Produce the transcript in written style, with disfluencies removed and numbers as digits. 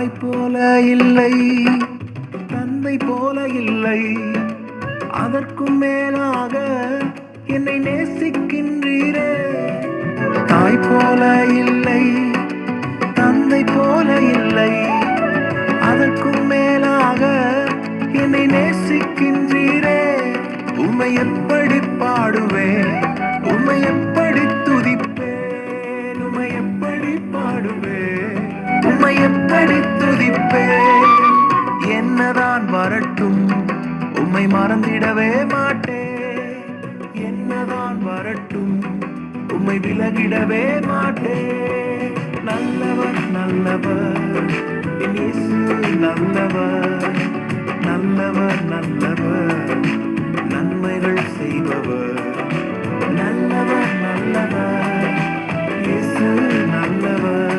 தாய் போல இல்லை, தந்தை போல இல்லை, அதற்கும் மேலாக என்னை நேசிக்கின்றீரே. தாய் போல இல்லை, தந்தை போல இல்லை, அதற்கும் மேலாக என்னை நேசிக்கின்றீரே. உம்மை எப்படி பாடுவேன், உம்மை எப்படி துதிப்பேன், உம்மை எப்படி பாடுவேன், உம்மை எப்படி துதிப்பேன். என்னதான் வரட்டும் உம்மை மறந்திடவே மாட்டேன், என்னதான் வரட்டும் உம்மை விலகிடவே மாட்டேன். நல்லவர் நல்லவர் என் இயேசு நல்லவர், நல்லவர் நல்லவர் நன்மைகள் செய்பவர், நல்லவர் நல்லவர் இயேசு நல்லவர்.